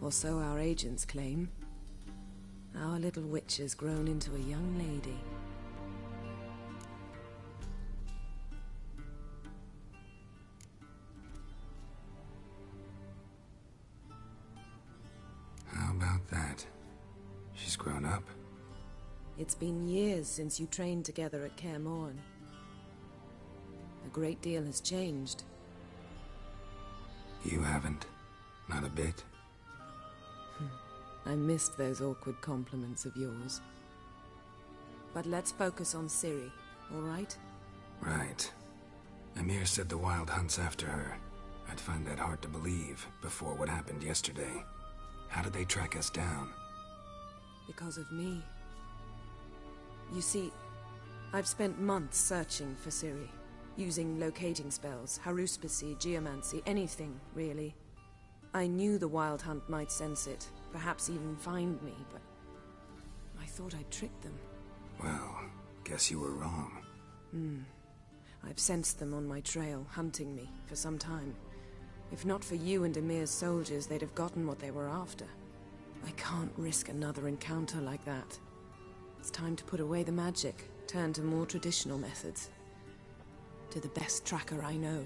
Or so our agents claim. Our little witch has grown into a young lady. How about that? She's grown up. It's been years since you trained together at Kaer Morhen. A great deal has changed. You haven't. Not a bit. I missed those awkward compliments of yours. But let's focus on Ciri, all right? Right. Emir said the Wild Hunt's after her. I'd find that hard to believe before what happened yesterday. How did they track us down? Because of me. You see, I've spent months searching for Ciri, using locating spells, haruspicy, geomancy, anything, really. I knew the Wild Hunt might sense it, perhaps even find me, but I thought I'd tricked them. Well, guess you were wrong. I've sensed them on my trail, hunting me, for some time. If not for you and Emir's soldiers, they'd have gotten what they were after. I can't risk another encounter like that. It's time to put away the magic, turn to more traditional methods. To the best tracker I know.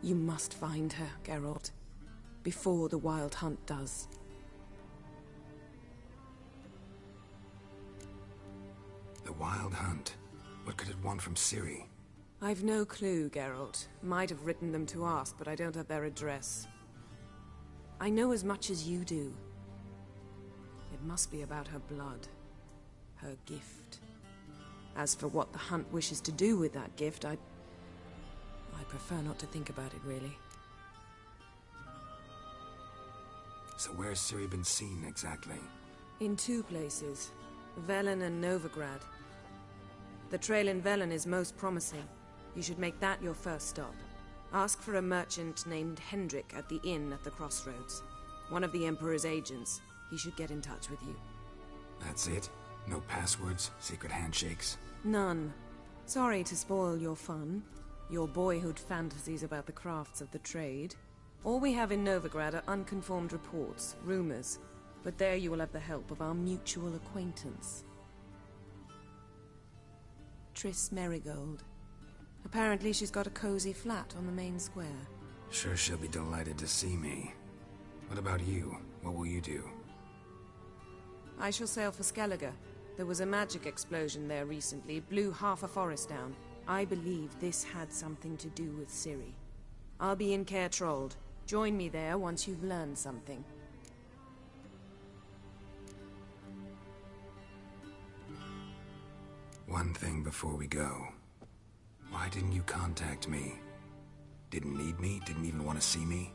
You must find her, Geralt. Before the Wild Hunt does. The Wild Hunt? What could it want from Ciri? I've no clue, Geralt. Might have written them to ask, but I don't have their address. I know as much as you do. It must be about her blood. Her gift. As for what the Hunt wishes to do with that gift, I prefer not to think about it, really. So where's Ciri been seen, exactly? In two places. Velen and Novigrad. The trail in Velen is most promising. You should make that your first stop. Ask for a merchant named Hendrik at the inn at the crossroads. One of the Emperor's agents. He should get in touch with you. That's it? No passwords, secret handshakes? None. Sorry to spoil your fun. Your boyhood fantasies about the crafts of the trade. All we have in Novigrad are unconfirmed reports, rumors. But there you will have the help of our mutual acquaintance. Triss Merigold. Apparently she's got a cozy flat on the main square. Sure she'll be delighted to see me. What about you? What will you do? I shall sail for Skellige. There was a magic explosion there recently, blew half a forest down. I believe this had something to do with Ciri. I'll be in Caer Trold. Join me there once you've learned something. One thing before we go. Why didn't you contact me? Didn't need me? Didn't even want to see me?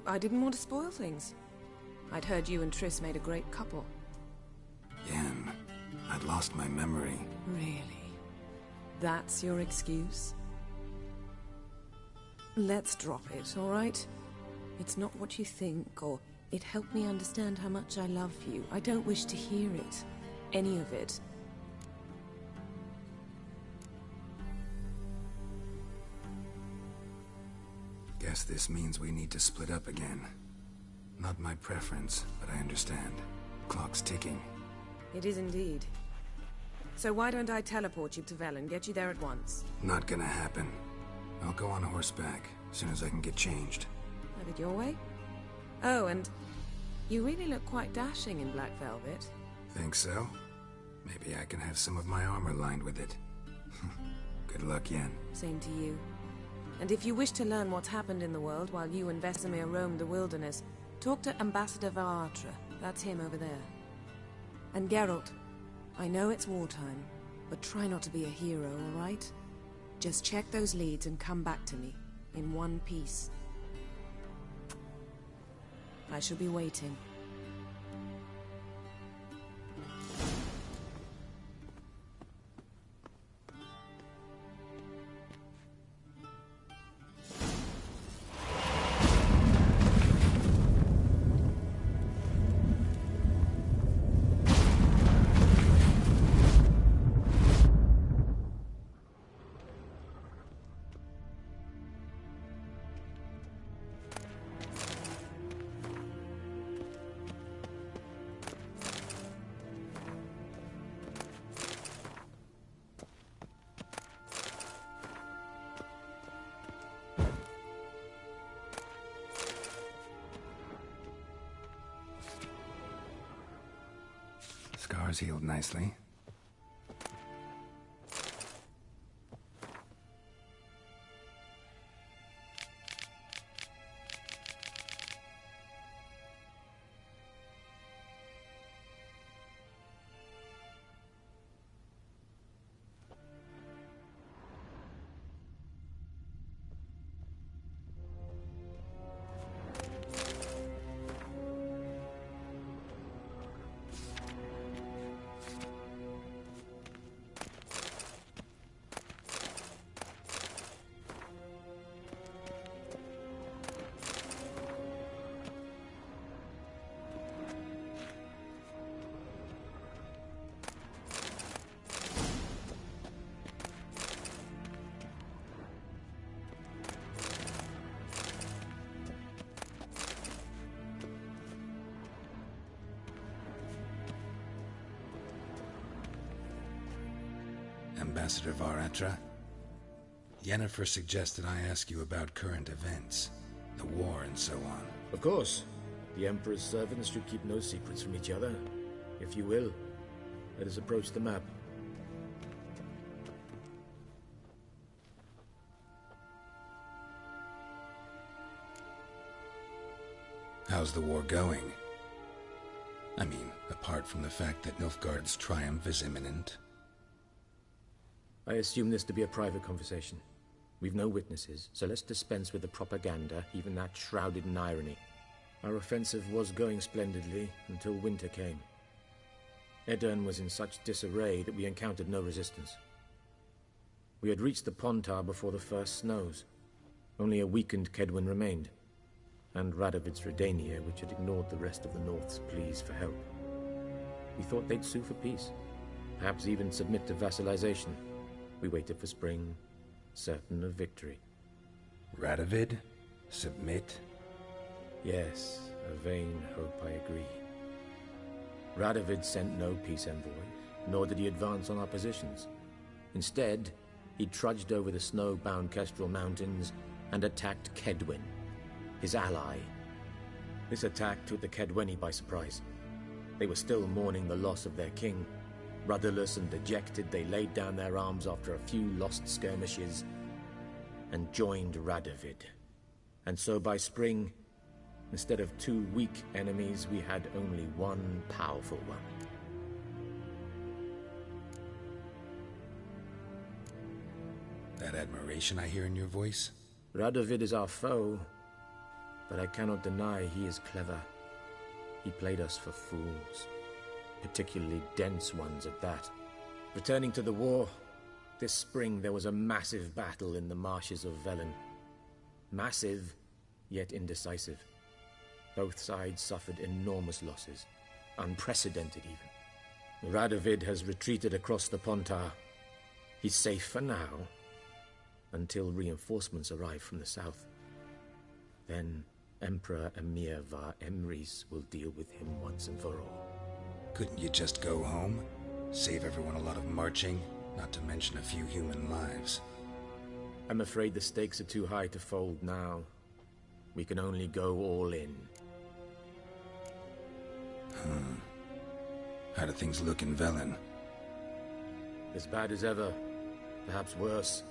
I didn't want to spoil things. I'd heard you and Triss made a great couple. Yen, I'd lost my memory. Really? That's your excuse? Let's drop it, all right? It's not what you think, or it helped me understand how much I love you. I don't wish to hear it. Any of it. Guess this means we need to split up again. Not my preference, but I understand. Clock's ticking. It is indeed. So why don't I teleport you to Velen, get you there at once? Not gonna happen. I'll go on horseback, as soon as I can get changed. Have it your way? Oh, and you really look quite dashing in black velvet. Think so? Maybe I can have some of my armor lined with it. Good luck, Yen. Same to you. And if you wish to learn what's happened in the world while you and Vesemir roamed the wilderness, talk to Ambassador Varatra. That's him over there. And Geralt, I know it's wartime, but try not to be a hero, all right? Just check those leads and come back to me, in one piece. I shall be waiting. Scar's healed nicely. Ambassador Varatra, Yennefer suggested I ask you about current events, the war and so on. Of course. The Emperor's servants should keep no secrets from each other. If you will, let us approach the map. How's the war going? I mean, apart from the fact that Nilfgaard's triumph is imminent. I assume this to be a private conversation. We've no witnesses, so let's dispense with the propaganda, even that shrouded in irony. Our offensive was going splendidly until winter came. Edirn was in such disarray that we encountered no resistance. We had reached the Pontar before the first snows. Only a weakened Kedwin remained, and Radovid's Redania, which had ignored the rest of the North's pleas for help. We thought they'd sue for peace, perhaps even submit to vassalization. We waited for spring, certain of victory. Radovid? Submit? Yes, a vain hope, I agree. Radovid sent no peace envoys, nor did he advance on our positions. Instead, he trudged over the snow-bound Kestrel Mountains and attacked Kedwen, his ally. This attack took the Kedweni by surprise. They were still mourning the loss of their king. Rudderless and dejected, they laid down their arms after a few lost skirmishes and joined Radovid. And so by spring, instead of two weak enemies, we had only one powerful one. That admiration I hear in your voice? Radovid is our foe, but I cannot deny he is clever. He played us for fools. Particularly dense ones at that. Returning to the war, this spring there was a massive battle in the marshes of Velen. Massive, yet indecisive. Both sides suffered enormous losses, unprecedented even. Radovid has retreated across the Pontar. He's safe for now, until reinforcements arrive from the south. Then Emperor Emir var Emrys will deal with him once and for all. Couldn't you just go home? Save everyone a lot of marching, not to mention a few human lives. I'm afraid the stakes are too high to fold now. We can only go all in. How do things look in Velen? As bad as ever, perhaps worse.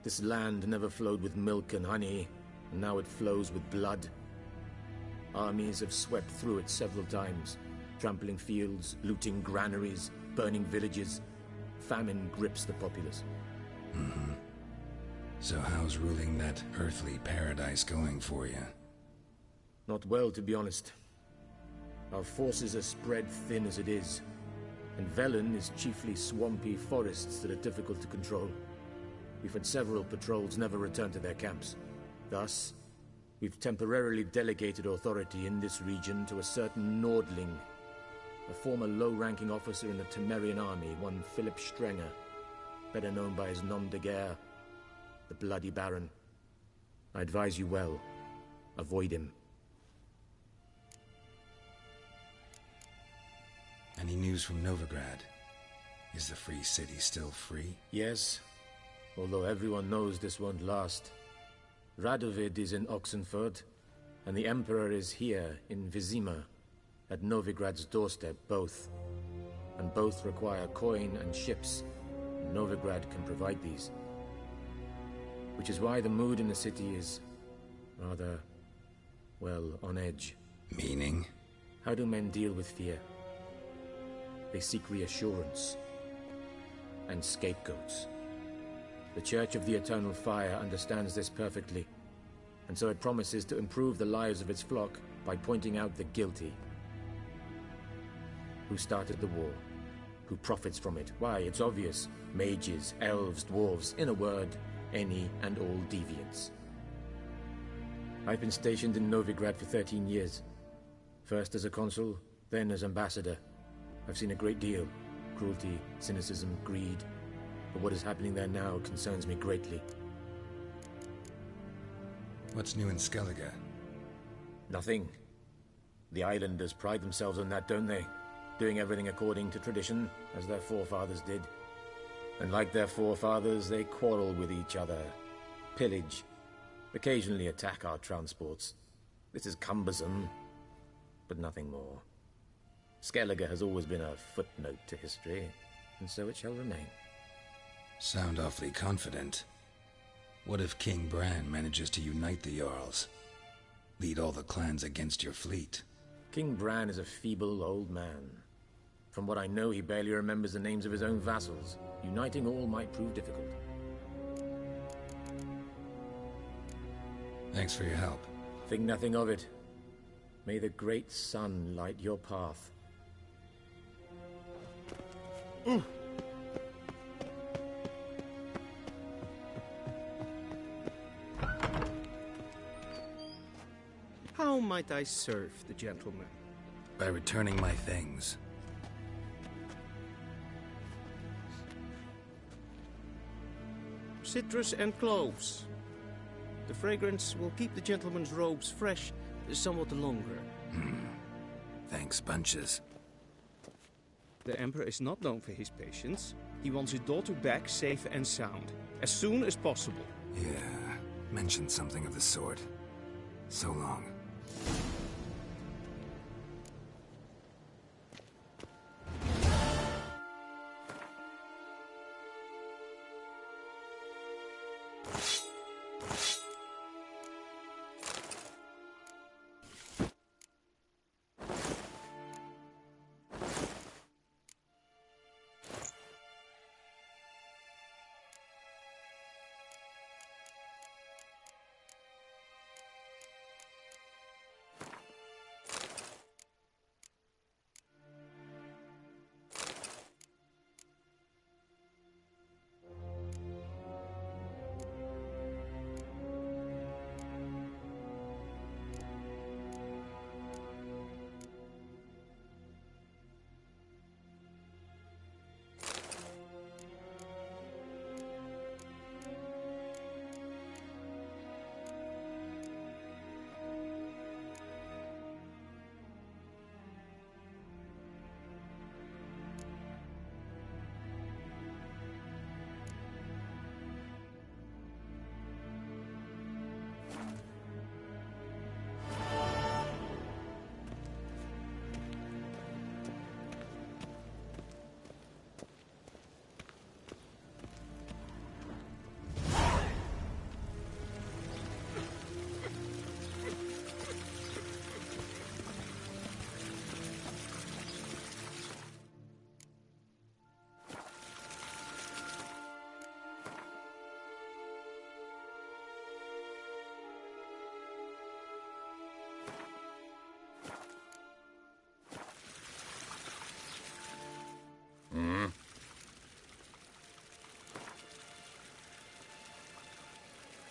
This land never flowed with milk and honey, and now it flows with blood. Armies have swept through it several times, trampling fields, looting granaries, burning villages. Famine grips the populace. So how's ruling that earthly paradise going for you? Not well, to be honest. Our forces are spread thin as it is, and Velen is chiefly swampy forests that are difficult to control. We've had several patrols never return to their camps. Thus, we've temporarily delegated authority in this region to a certain Nordling, a former low-ranking officer in the Temerian army, one Philip Strenger, better known by his nom de guerre, the Bloody Baron. I advise you well. Avoid him. Any news from Novigrad? Is the free city still free? Yes, although everyone knows this won't last. Radovid is in Oxenfurt, and the Emperor is here in Vizima, at Novigrad's doorstep both. and both require coin and ships. Novigrad can provide these. Which is why the mood in the city is rather, well, on edge. Meaning? How do men deal with fear? They seek reassurance and scapegoats. The Church of the Eternal Fire understands this perfectly, and so it promises to improve the lives of its flock by pointing out the guilty. Who started the war? Who profits from it? Why, it's obvious. Mages, elves, dwarves, in a word, any and all deviants. I've been stationed in Novigrad for 13 years. First as a consul, then as ambassador. I've seen a great deal. Cruelty, cynicism, greed. But what is happening there now concerns me greatly. What's new in Skellige? Nothing. The islanders pride themselves on that, don't they? Doing everything according to tradition, as their forefathers did. And like their forefathers, they quarrel with each other, pillage, occasionally attack our transports. This is cumbersome, but nothing more. Skellige has always been a footnote to history, and so it shall remain. Sound awfully confident. What if King Bran manages to unite the Jarls? Lead all the clans against your fleet? King Bran is a feeble old man. From what I know, he barely remembers the names of his own vassals. Uniting all might prove difficult. Thanks for your help. Think nothing of it. May the great sun light your path. How might I serve the gentleman? By returning my things. Citrus and cloves. The fragrance will keep the gentleman's robes fresh somewhat longer. Thanks, bunches. The Emperor is not known for his patience. He wants his daughter back safe and sound, as soon as possible. Yeah, mentioned something of the sort. So long.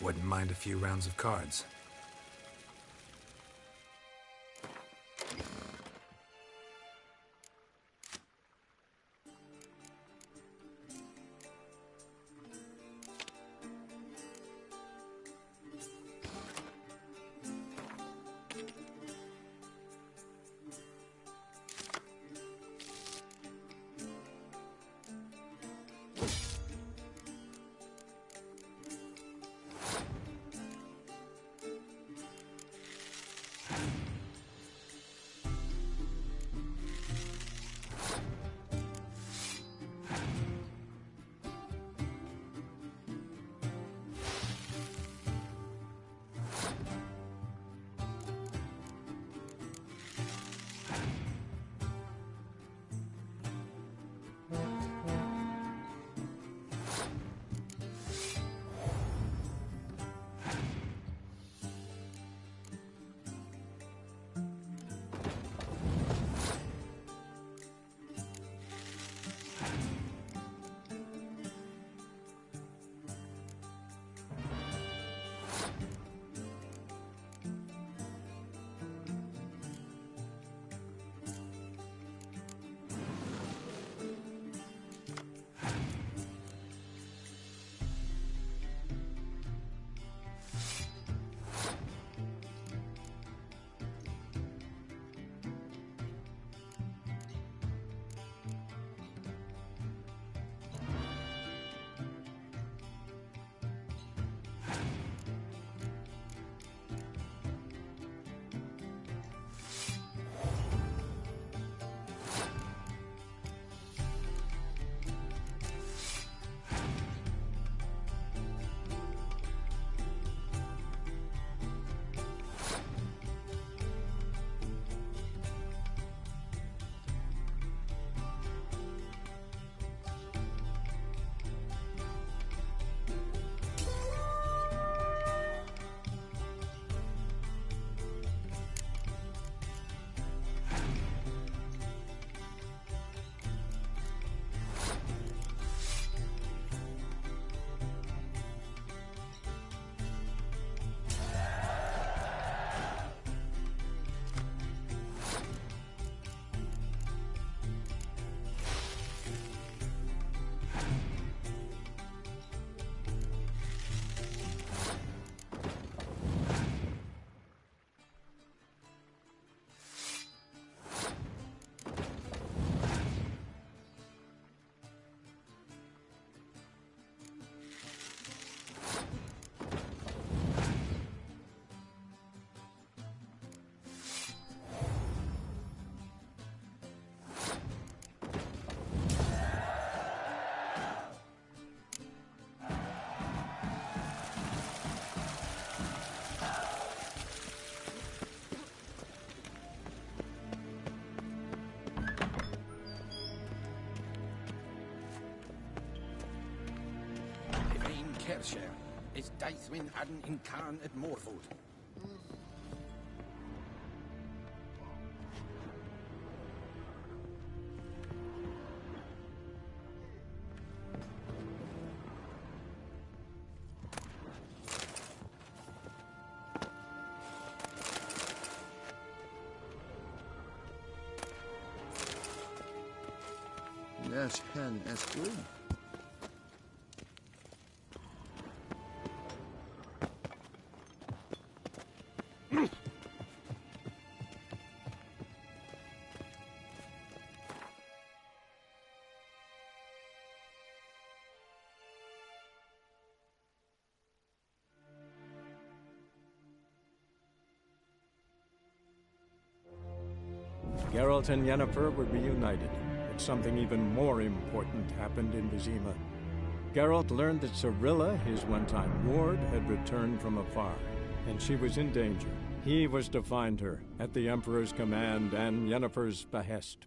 Wouldn't mind a few rounds of cards. share. It's Deathwind hadn't incarnated Morfold. Yes, hen is good. Geralt and Yennefer were reunited, but something even more important happened in Vizima. Geralt learned that Cirilla, his one-time ward, had returned from afar, and she was in danger. He was to find her, at the Emperor's command and Yennefer's behest.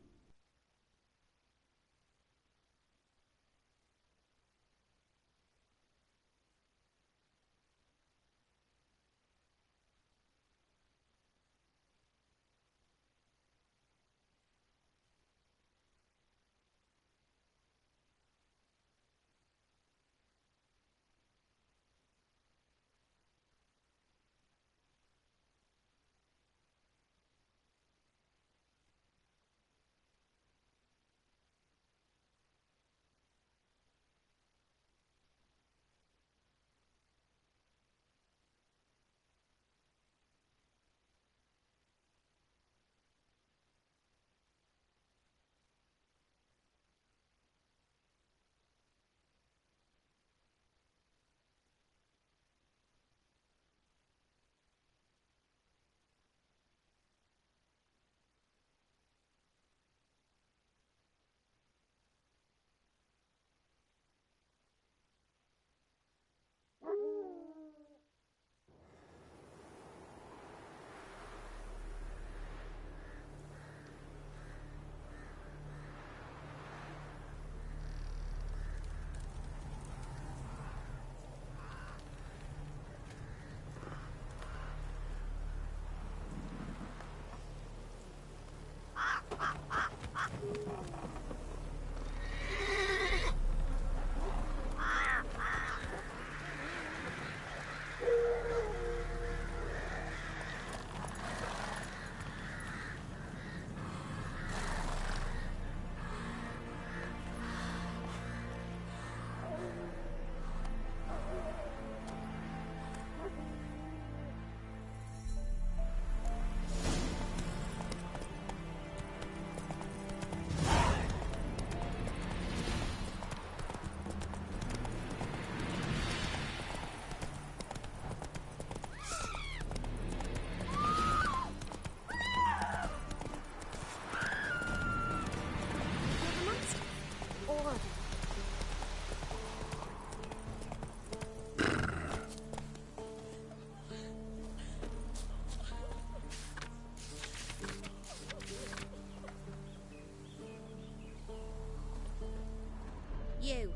You,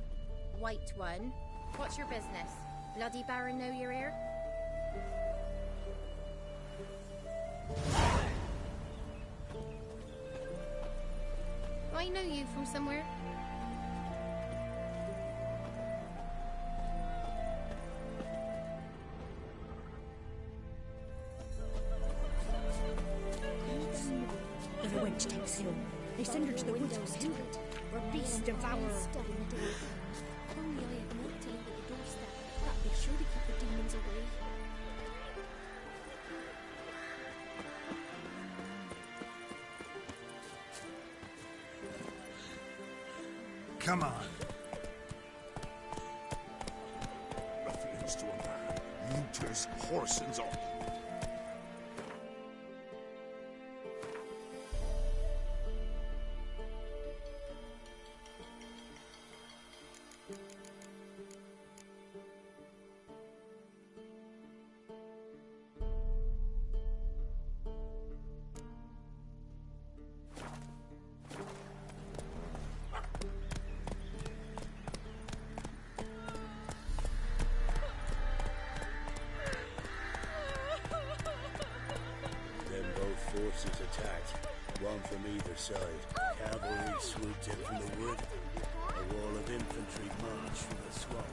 white one. What's your business? Bloody Baron know you're here? I know you from somewhere. If a wench takes ill, they send her to the woods for kindred, where beasts devour her. If only I had not to live at the doorstep, that'd be sure to keep the demons away. Come on. Ruffians to a man, looters, horse and all. forces attacked, one from either side. Cavalry swooped in from the wood. A wall of infantry marched from the swamp.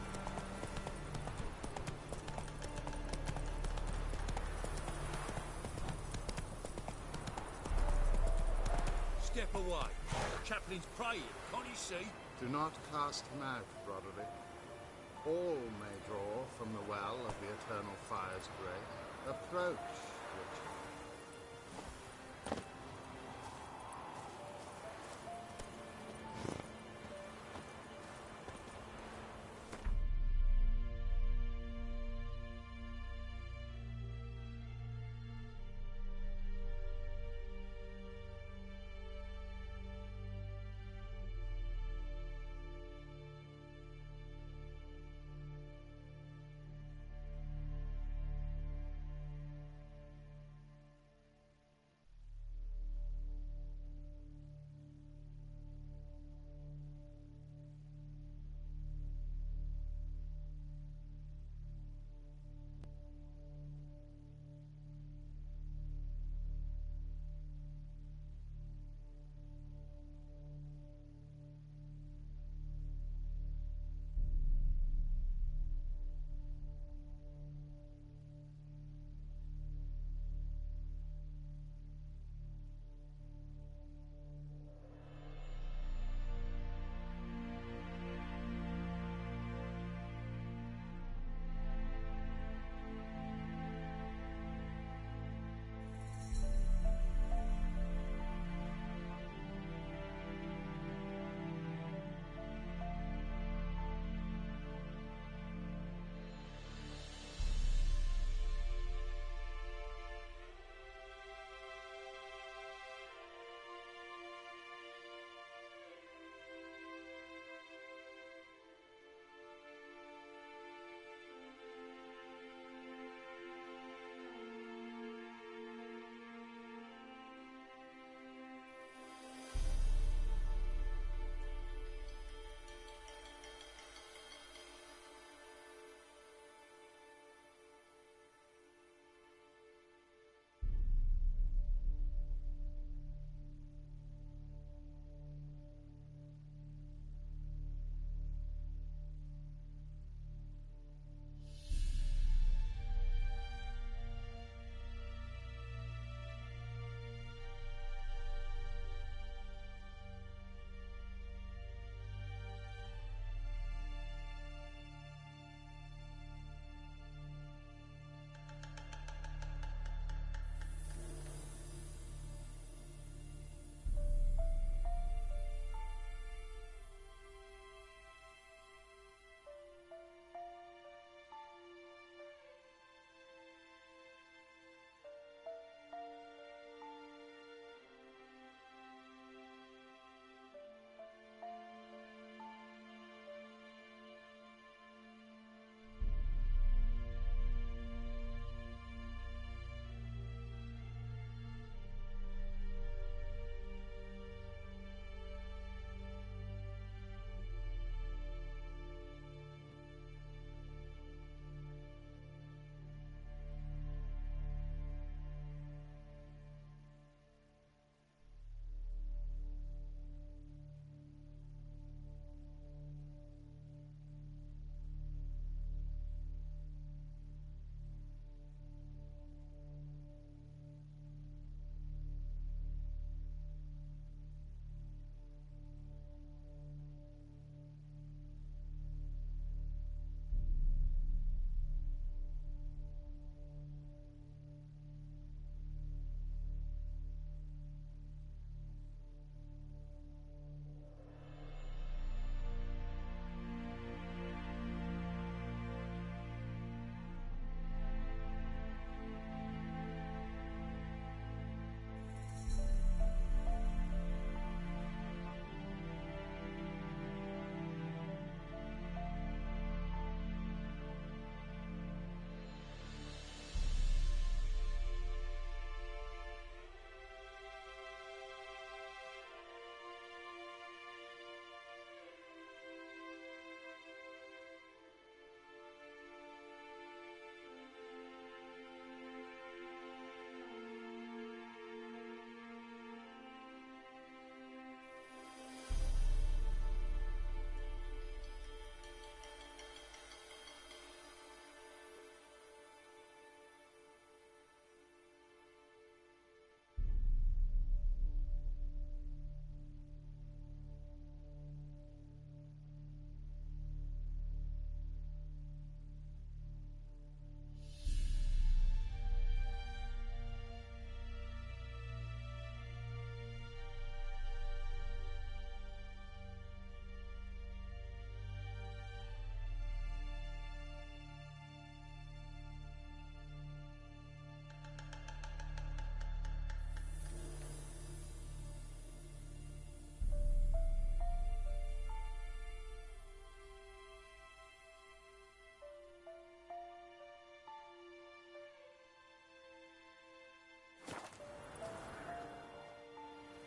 Step away. Chaplain's praying, can't you see? Do not cast him out, Broderick. All may draw from the well of the eternal fire's grave. Approach, Richard.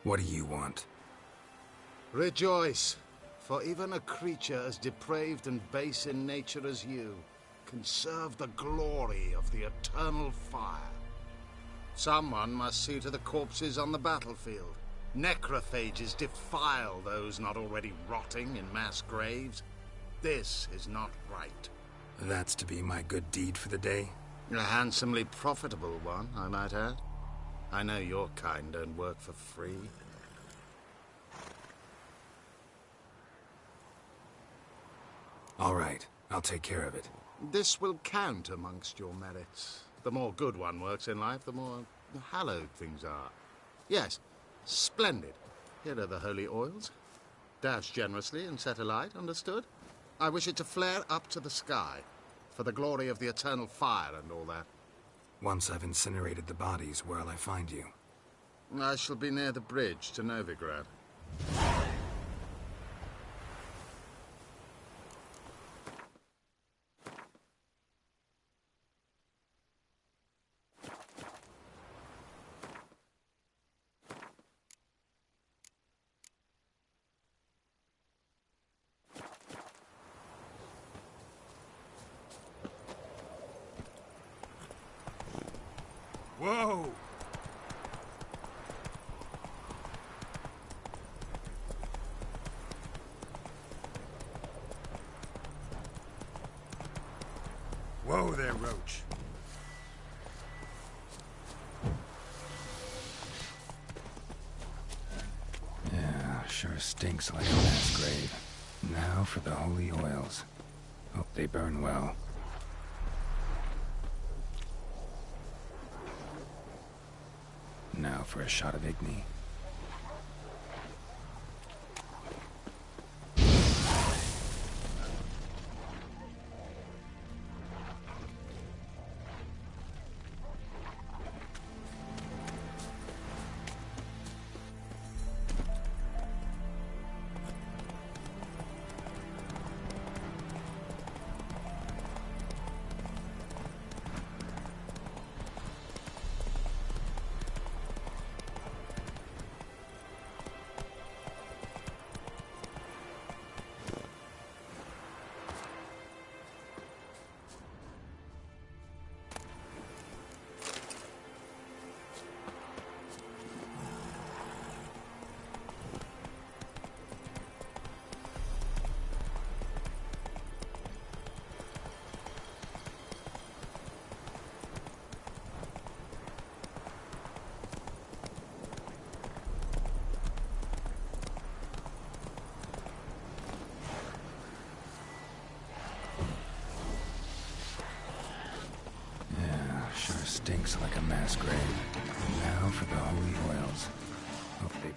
What do you want? Rejoice, for even a creature as depraved and base in nature as you can serve the glory of the eternal fire. Someone must see to the corpses on the battlefield. Necrophages defile those not already rotting in mass graves. This is not right. That's to be my good deed for the day? A handsomely profitable one, I might add. I know your kind don't work for free. All right, I'll take care of it. This will count amongst your merits. The more good one works in life, the more hallowed things are. Yes, splendid. Here are the holy oils. Dash generously and set alight, understood? I wish it to flare up to the sky, for the glory of the eternal fire and all that. Once I've incinerated the bodies, where'll I find you? I shall be near the bridge to Novigrad. Whoa! Whoa there, Roach. Yeah, sure stinks like a mass grave. Now for the holy oils. Hope they burn well. Now for a shot of Igni. Stinks like a mass grave. Now for the holy oils. Hope they...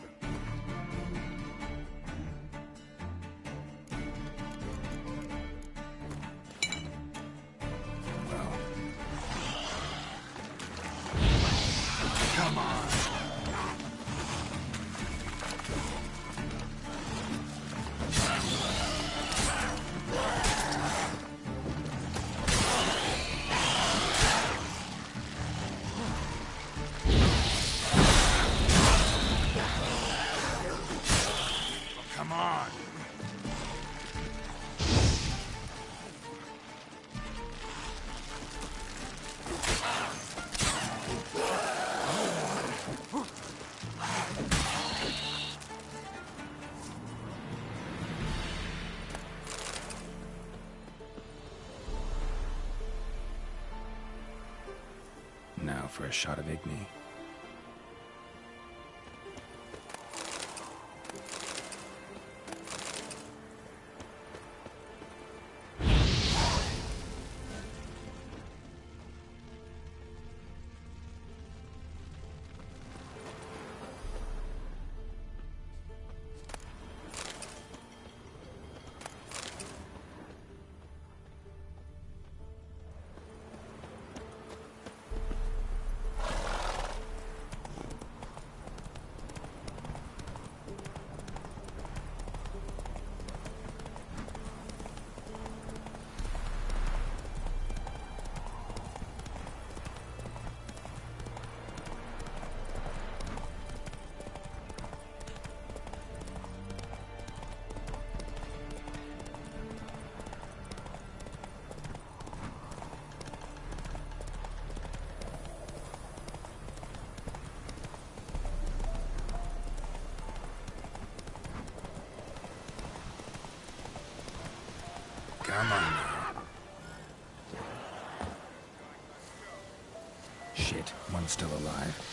Well... Come on! Now for a shot of Igni. Come on now. Shit, one's still alive.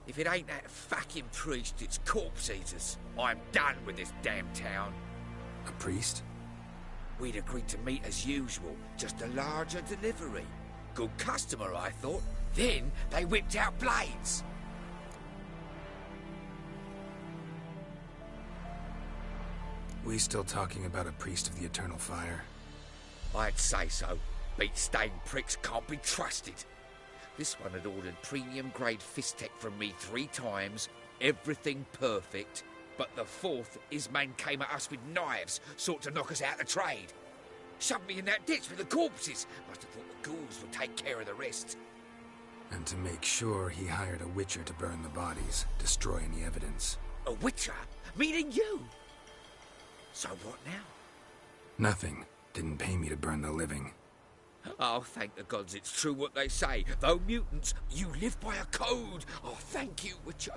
If it ain't that fucking priest, it's corpse eaters. I'm done with this damn town. A priest? We'd agreed to meet as usual, just a larger delivery. Good customer, I thought. Then they whipped out blades. We still talking about a priest of the eternal fire? I'd say so. Beat-stained pricks can't be trusted. This one had ordered premium-grade fist tech from me 3 times, everything perfect, but the 4th, his man came at us with knives, sought to knock us out of trade. Shoved me in that ditch with the corpses. Must have thought the ghouls would take care of the rest. And to make sure, he hired a witcher to burn the bodies, destroy any evidence. A witcher? Meaning you? So what now? Nothing. Didn't pay me to burn the living. Oh, thank the gods it's true what they say. Though mutants, you live by a code. Oh, thank you, Witcher.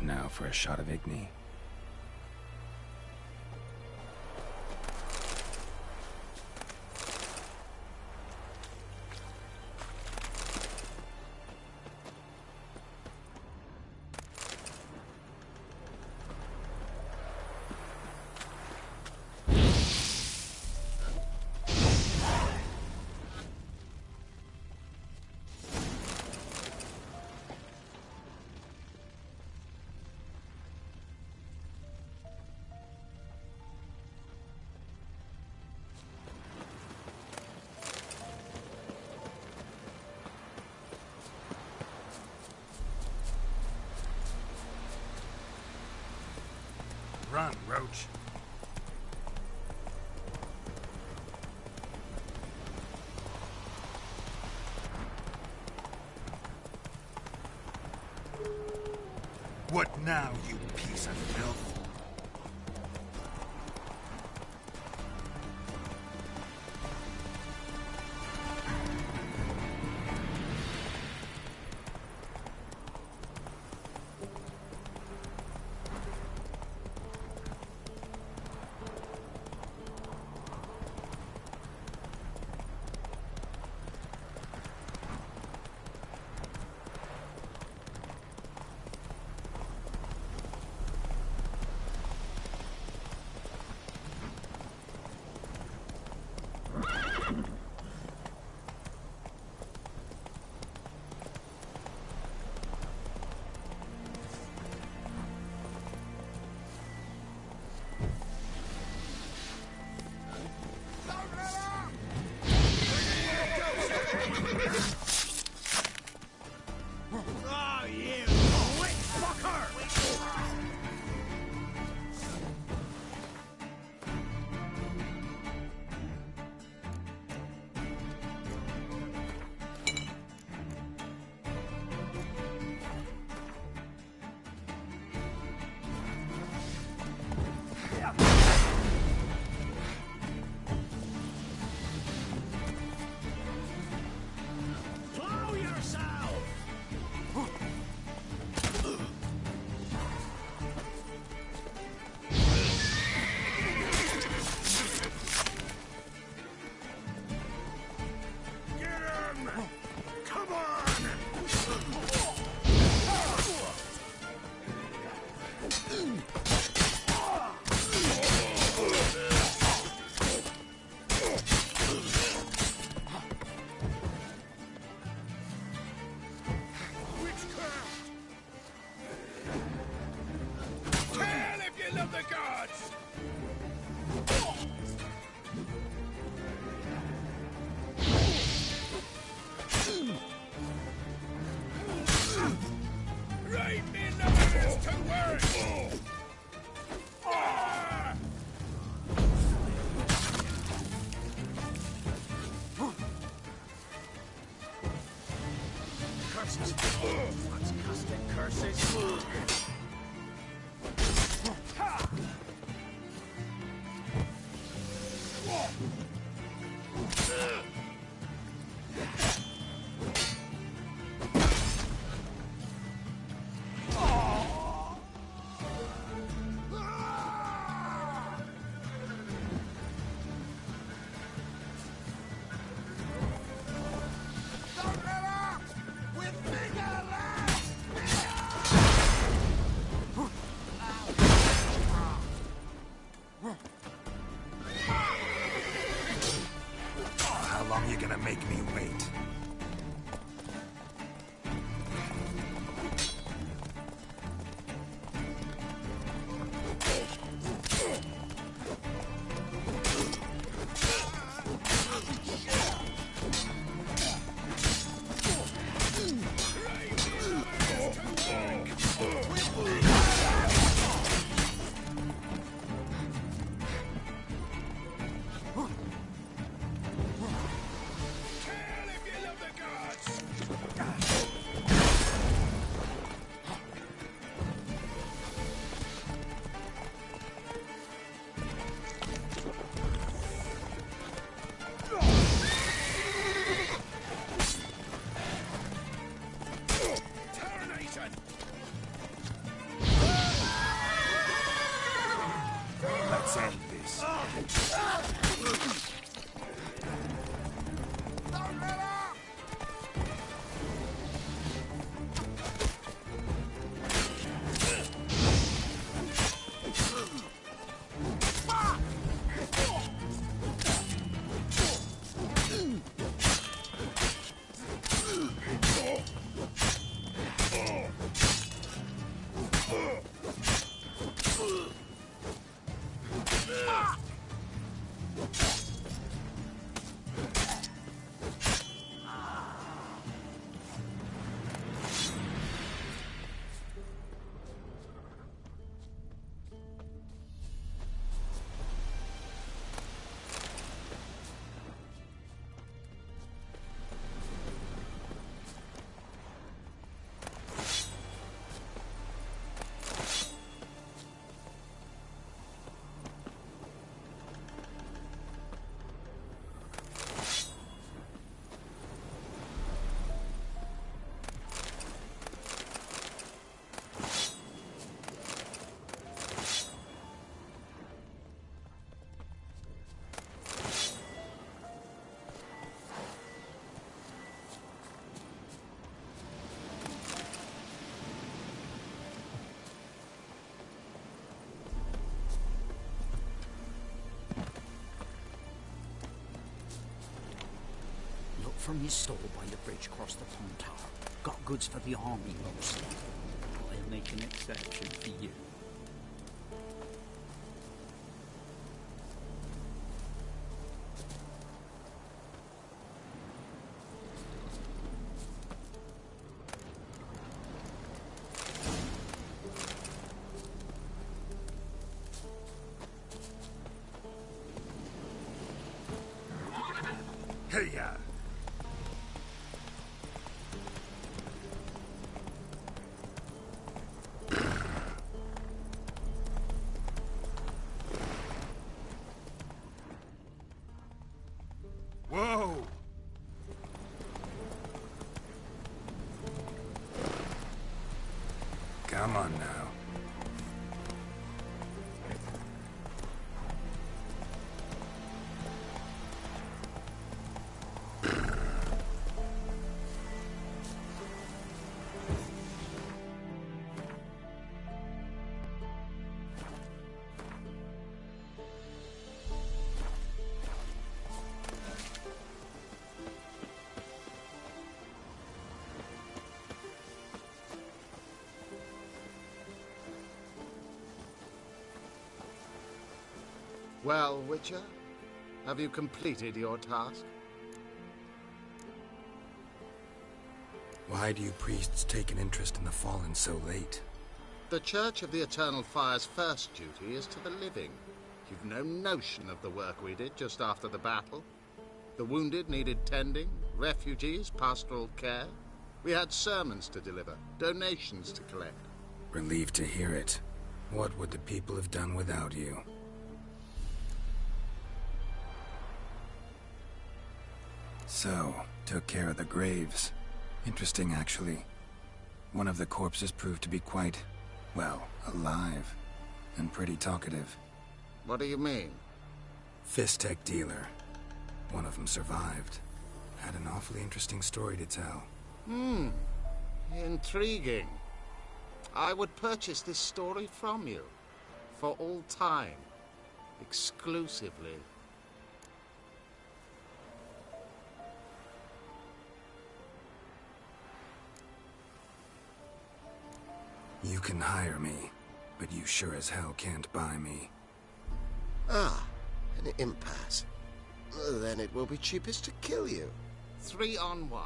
Now for a shot of Igni. Run, Roach. What now, you piece of filth? Oh, you witch fucker! Blow yourself! Get him! Come Witchcraft! Tell if you love the gods! make me wait. Let's end this. From his stall by the bridge across the pond tower. Got goods for the army mostly. I'll make an exception for you. Hey-ya! Whoa! Come on now. Well, Witcher, have you completed your task? Why do you priests take an interest in the fallen so late? The Church of the Eternal Fire's first duty is to the living. You've no notion of the work we did just after the battle. The wounded needed tending, refugees, pastoral care. We had sermons to deliver, donations to collect. Relieved to hear it. What would the people have done without you? So, took care of the graves. Interesting, actually. One of the corpses proved to be quite, well, alive. And pretty talkative. What do you mean? Fistech dealer. One of them survived. Had an awfully interesting story to tell. Intriguing. I would purchase this story from you. For all time. Exclusively. You can hire me, but you sure as hell can't buy me. Ah, an impasse. Then it will be cheapest to kill you. 3 on 1.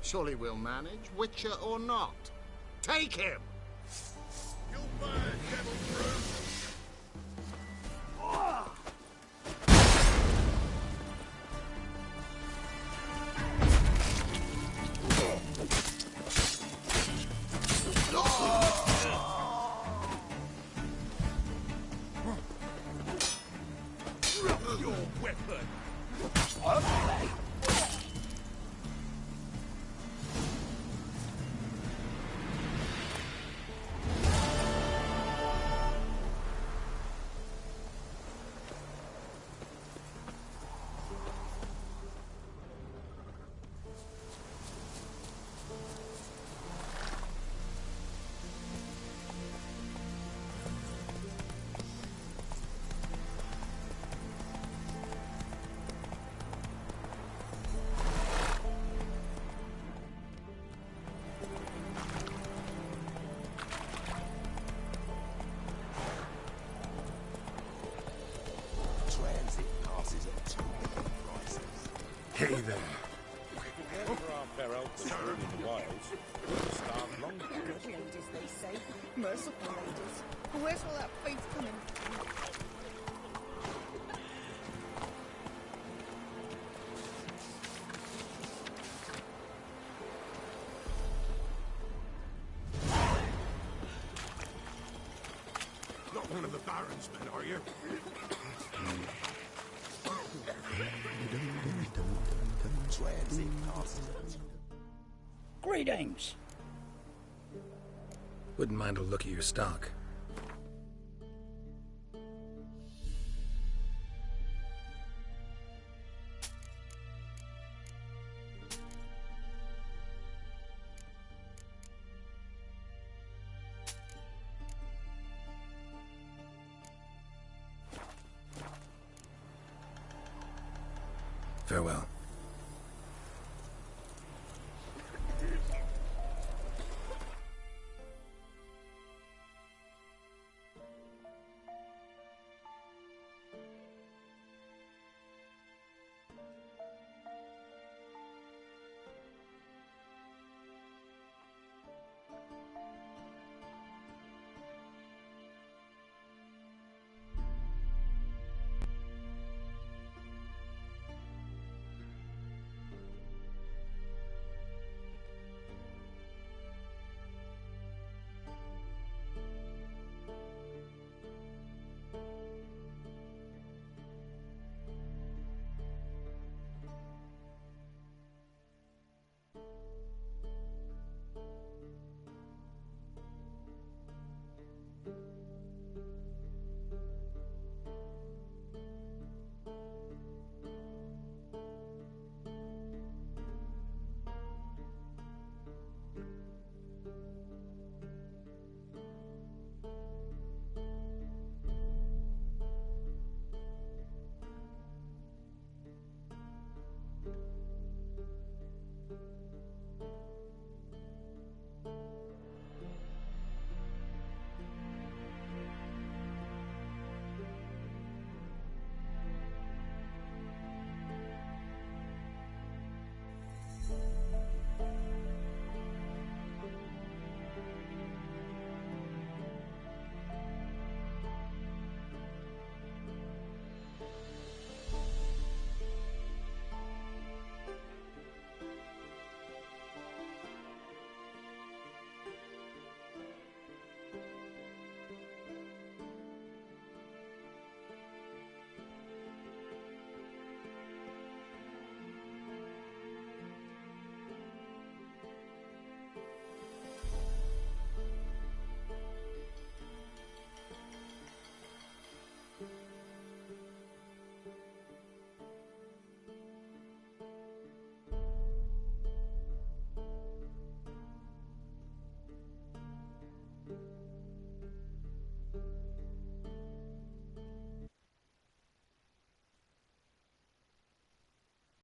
Surely we'll manage, Witcher or not. Take him! You bad devil brute! Your weapon! Hey there. For our fair elves in the wilds, we'll starve long. Good ladies, they say. Merciful ladies. Where's all that faith coming from? Not one of the Baron's men, are you? Greetings. Wouldn't mind a look at your stock. Farewell.